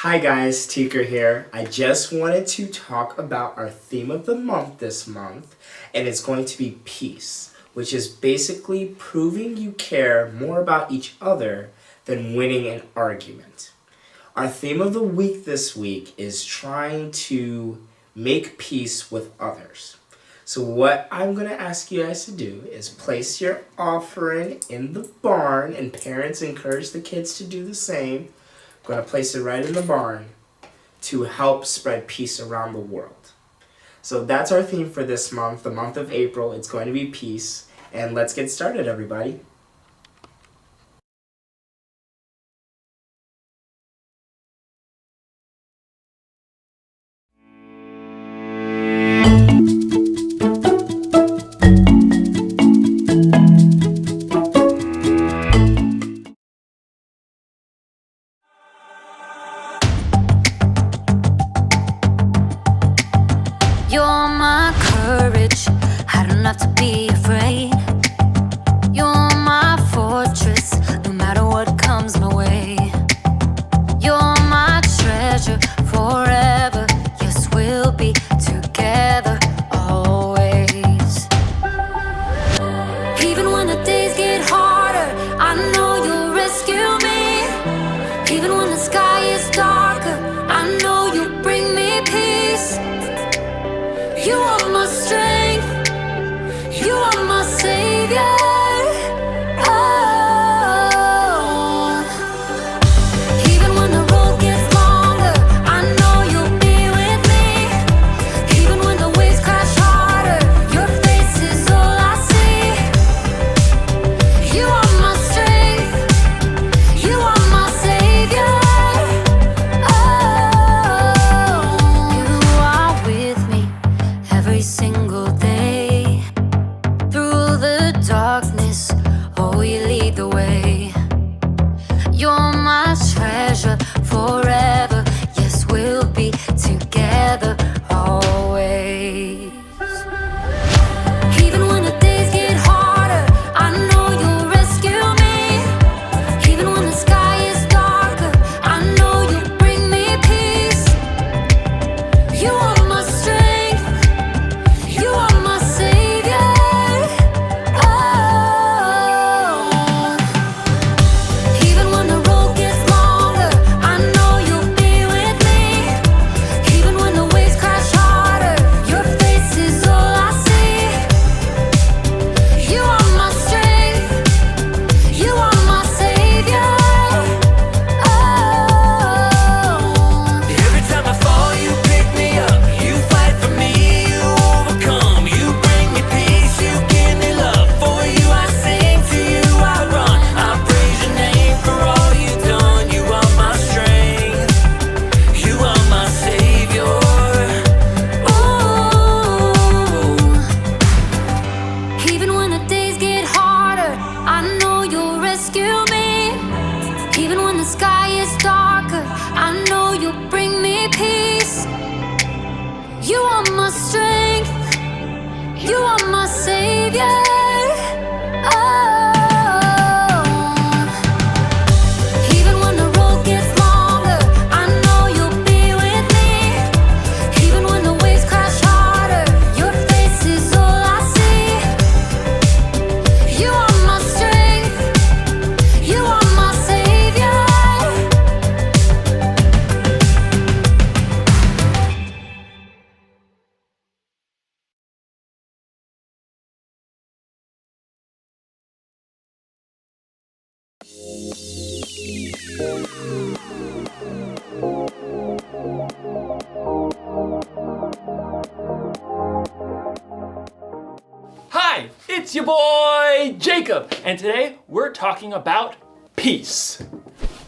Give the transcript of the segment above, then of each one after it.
Hi guys, Teaker here. I just wanted to talk about our theme of the month this month, and it's going to be peace, which is basically proving you care more about each other than winning an argument. Our theme of the week this week is trying to make peace with others. So what I'm going to ask you guys to do is place your offering in the barn, and parents encourage the kids to do the same. I'm going to place it right in the barn to help spread peace around the world. So that's our theme for this month, the month of April. It's going to be peace. And let's get started, everybody. You're my courage, I don't have to be afraid. You're my fortress, no matter what comes my way. You're my treasure forever, yes, we'll be together always. Even when the days get harder, I know you'll rescue me. Even when the sky is darker, I know you'll bring me peace. You are my strength, you are my savior. Oh. Even when the road gets longer, I know you'll be with me. Even when the waves crash harder, your face is all I see. You are my strength, you are my savior. Oh. You are with me every single day. Through the darkness, oh, you lead the way. You're my treasure forever, yes, we'll be together always. Even when the days get harder, I know you'll rescue me. Even when the sky is darker, I know you'll bring me peace. You are my strength, you are my savior. Oh. Even when the road gets longer, I know you'll be with me. Even when the waves crash harder, your face is all I see. You are my strength, you are my savior. Oh. Every time I fall, you pick me up. You fight for me, you overcome. You bring me peace, you give me love. For you I sing, to you I run. I praise your name for all you've done. You are my strength, you are my savior. Ooh. Even when the days get harder, I know you'll rescue me. Even when the sky is darker, I know you'll bring me peace. You are my strength, you are my savior. Oh. Even when the road gets longer, I know you'll be with me. Even when the waves crash harder, your face is all I see. You are my strength, you are my savior. Hi, it's your boy Jacob, and today we're talking about peace.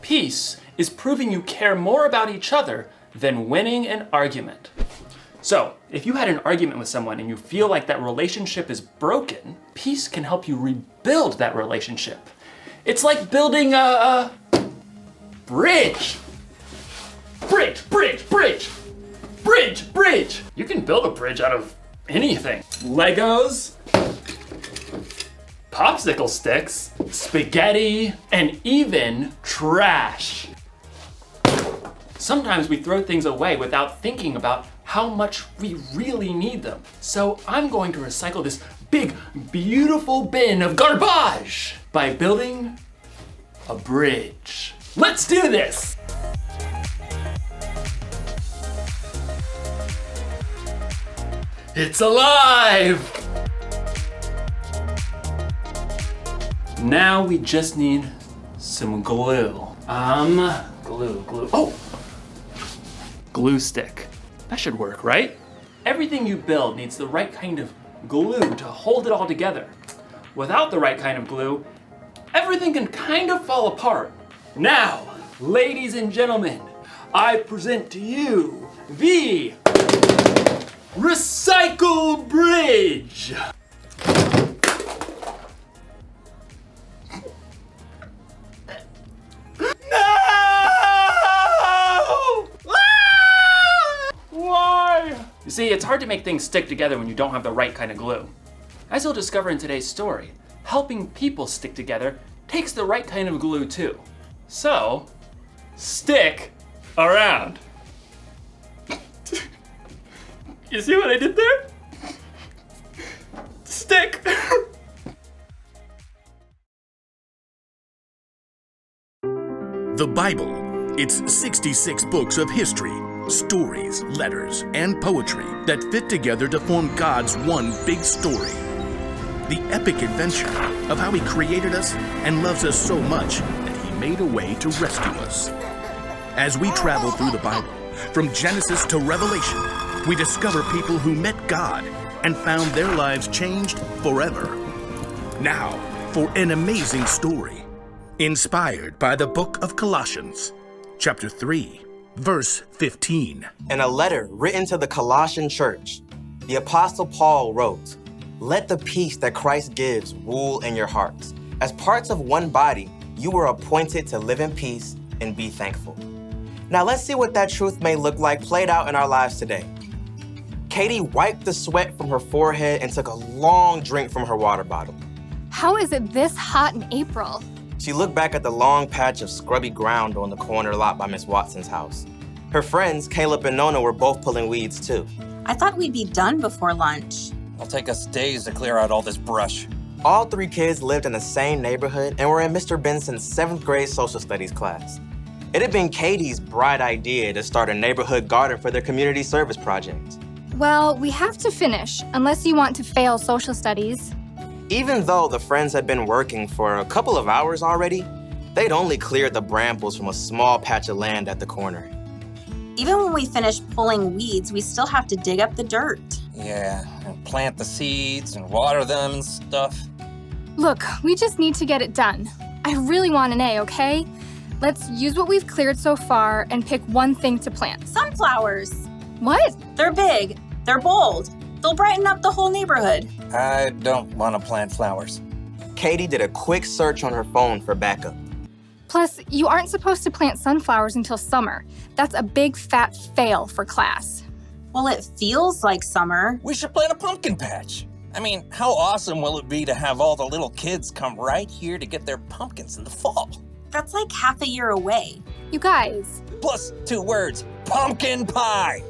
Peace is proving you care more about each other than winning an argument. So, if you had an argument with someone and you feel like that relationship is broken, peace can help you rebuild that relationship. It's like building a bridge. Bridge, bridge, bridge. Bridge, bridge. You can build a bridge out of anything. Legos, popsicle sticks, spaghetti, and even trash. Sometimes we throw things away without thinking about how much we really need them. So I'm going to recycle this big, beautiful bin of garbage by building a bridge. Let's do this! It's alive! Now we just need some glue. Glue. Oh! Glue stick. That should work, right? Everything you build needs the right kind of glue to hold it all together. Without the right kind of glue, everything can kind of fall apart. Now, ladies and gentlemen, I present to you the Recycle Bridge! You see, it's hard to make things stick together when you don't have the right kind of glue. As you'll discover in today's story, helping people stick together takes the right kind of glue too. So, stick around. You see what I did there? Stick. The Bible. It's 66 books of history, stories, letters, and poetry that fit together to form God's one big story. The epic adventure of how He created us and loves us so much that He made a way to rescue us. As we travel through the Bible, from Genesis to Revelation, we discover people who met God and found their lives changed forever. Now, for an amazing story, inspired by the book of Colossians, chapter 3, verse 15. In a letter written to the Colossian church, the Apostle Paul wrote, "Let the peace that Christ gives rule in your hearts. As parts of one body, you were appointed to live in peace and be thankful." Now let's see what that truth may look like played out in our lives today. Katie wiped the sweat from her forehead and took a long drink from her water bottle. How is it this hot in April? She looked back at the long patch of scrubby ground on the corner lot by Miss Watson's house. Her friends, Caleb and Nona, were both pulling weeds too. I thought we'd be done before lunch. It'll take us days to clear out all this brush. All three kids lived in the same neighborhood and were in Mr. Benson's 7th grade social studies class. It had been Katie's bright idea to start a neighborhood garden for their community service project. Well, we have to finish, unless you want to fail social studies. Even though the friends had been working for a couple of hours already, they'd only cleared the brambles from a small patch of land at the corner. Even when we finish pulling weeds, we still have to dig up the dirt. Yeah, and plant the seeds and water them and stuff. Look, we just need to get it done. I really want an A, okay? Let's use what we've cleared so far and pick one thing to plant. Sunflowers. What? They're big. They're bold. They'll brighten up the whole neighborhood. I don't want to plant flowers. Katie did a quick search on her phone for backup. Plus, you aren't supposed to plant sunflowers until summer. That's a big fat fail for class. Well, it feels like summer. We should plant a pumpkin patch. I mean, how awesome will it be to have all the little kids come right here to get their pumpkins in the fall? That's like half a year away. You guys. Plus 2 words, pumpkin pie.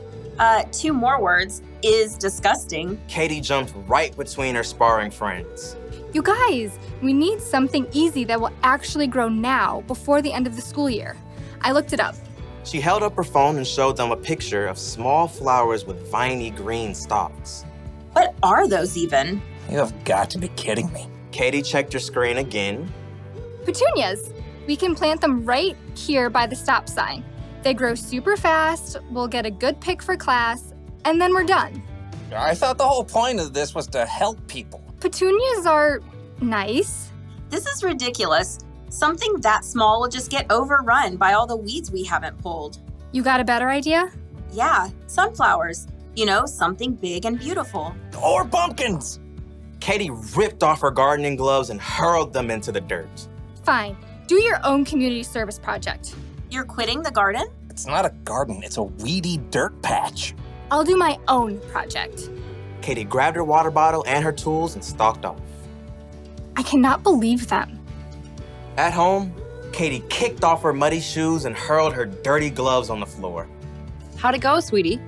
2 more words, is disgusting. Katie jumped right between her sparring friends. You guys, we need something easy that will actually grow now, before the end of the school year. I looked it up. She held up her phone and showed them a picture of small flowers with viney green stalks. What are those even? You have got to be kidding me. Katie checked her screen again. Petunias. We can plant them right here by the stop sign. They grow super fast, we'll get a good pick for class, and then we're done. I thought the whole point of this was to help people. Petunias are nice. This is ridiculous. Something that small will just get overrun by all the weeds we haven't pulled. You got a better idea? Yeah, sunflowers. You know, something big and beautiful. Or pumpkins. Katie ripped off her gardening gloves and hurled them into the dirt. Fine. Do your own community service project. You're quitting the garden? It's not a garden, it's a weedy dirt patch. I'll do my own project. Katie grabbed her water bottle and her tools and stalked off. I cannot believe them. At home, Katie kicked off her muddy shoes and hurled her dirty gloves on the floor. How'd it go, sweetie?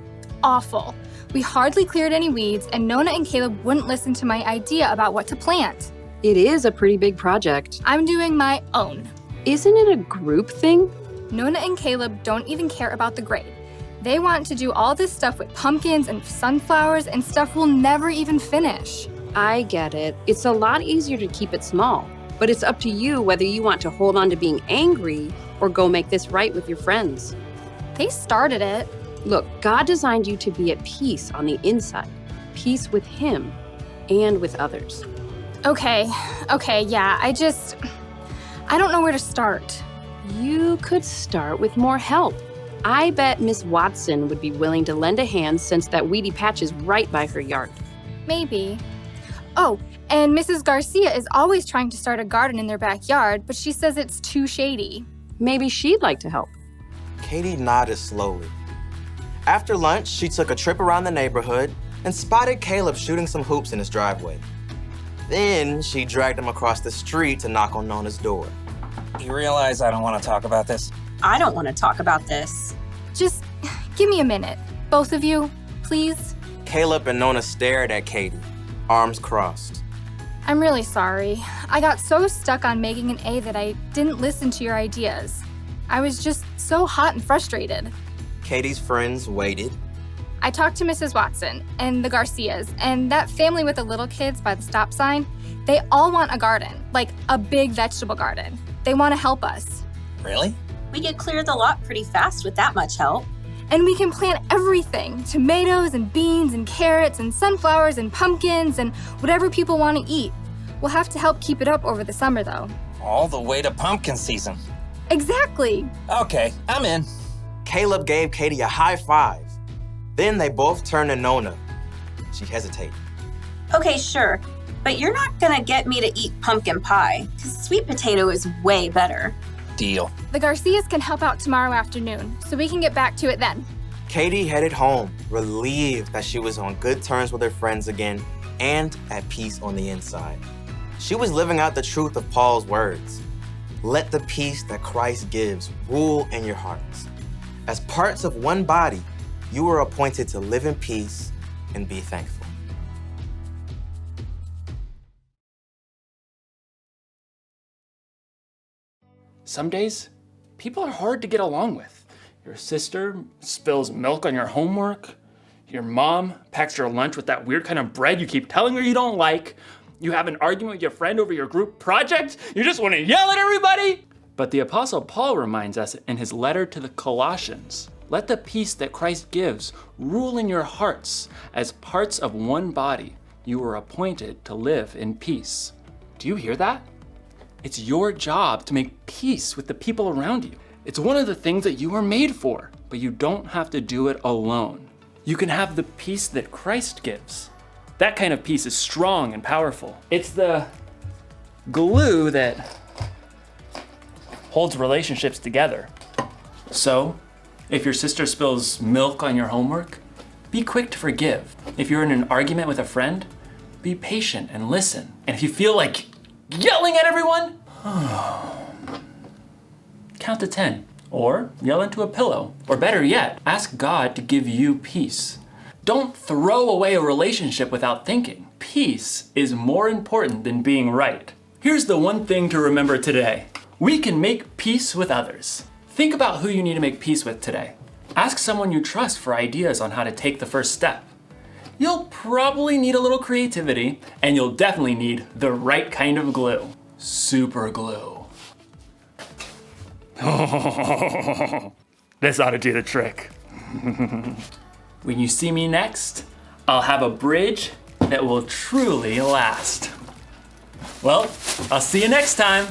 Awful. We hardly cleared any weeds, and Nona and Caleb wouldn't listen to my idea about what to plant. It is a pretty big project. I'm doing my own. Isn't it a group thing? Nona and Caleb don't even care about the grade. They want to do all this stuff with pumpkins and sunflowers and stuff we'll never even finish. I get it. It's a lot easier to keep it small, but it's up to you whether you want to hold on to being angry or go make this right with your friends. They started it. Look, God designed you to be at peace on the inside, peace with Him and with others. Okay, yeah, I don't know where to start. You could start with more help. I bet Miss Watson would be willing to lend a hand since that weedy patch is right by her yard. Maybe. Oh, and Mrs. Garcia is always trying to start a garden in their backyard, but she says it's too shady. Maybe she'd like to help. Katie nodded slowly. After lunch, she took a trip around the neighborhood and spotted Caleb shooting some hoops in his driveway. Then she dragged him across the street to knock on Nona's door. You realize I don't want to talk about this? I don't want to talk about this. Just give me a minute. Both of you, please. Caleb and Nona stared at Katie, arms crossed. I'm really sorry. I got so stuck on making an A that I didn't listen to your ideas. I was just so hot and frustrated. Katie's friends waited. I talked to Mrs. Watson and the Garcias and that family with the little kids by the stop sign. They all want a garden, like a big vegetable garden. They want to help us. Really? We could clear the lot pretty fast with that much help. And we can plant everything, tomatoes and beans and carrots and sunflowers and pumpkins and whatever people want to eat. We'll have to help keep it up over the summer though. All the way to pumpkin season. Exactly. Okay, I'm in. Caleb gave Katie a high five. Then they both turned to Nona. She hesitated. Okay, sure. But you're not gonna get me to eat pumpkin pie, because sweet potato is way better. Deal. The Garcias can help out tomorrow afternoon, so we can get back to it then. Katie headed home, relieved that she was on good terms with her friends again and at peace on the inside. She was living out the truth of Paul's words. Let the peace that Christ gives rule in your hearts. As parts of one body, you are appointed to live in peace and be thankful. Some days, people are hard to get along with. Your sister spills milk on your homework. Your mom packs your lunch with that weird kind of bread you keep telling her you don't like. You have an argument with your friend over your group project. You just want to yell at everybody. But the Apostle Paul reminds us in his letter to the Colossians, let the peace that Christ gives rule in your hearts. As parts of one body, you were appointed to live in peace. Do you hear that? It's your job to make peace with the people around you. It's one of the things that you were made for, but you don't have to do it alone. You can have the peace that Christ gives. That kind of peace is strong and powerful. It's the glue that holds relationships together. So, if your sister spills milk on your homework, be quick to forgive. If you're in an argument with a friend, be patient and listen. And if you feel like yelling at everyone, count to 10. Or yell into a pillow. Or better yet, ask God to give you peace. Don't throw away a relationship without thinking. Peace is more important than being right. Here's the one thing to remember today. We can make peace with others. Think about who you need to make peace with today. Ask someone you trust for ideas on how to take the first step. You'll probably need a little creativity, and you'll definitely need the right kind of glue. Super glue. This ought to do the trick. When you see me next, I'll have a bridge that will truly last. Well, I'll see you next time.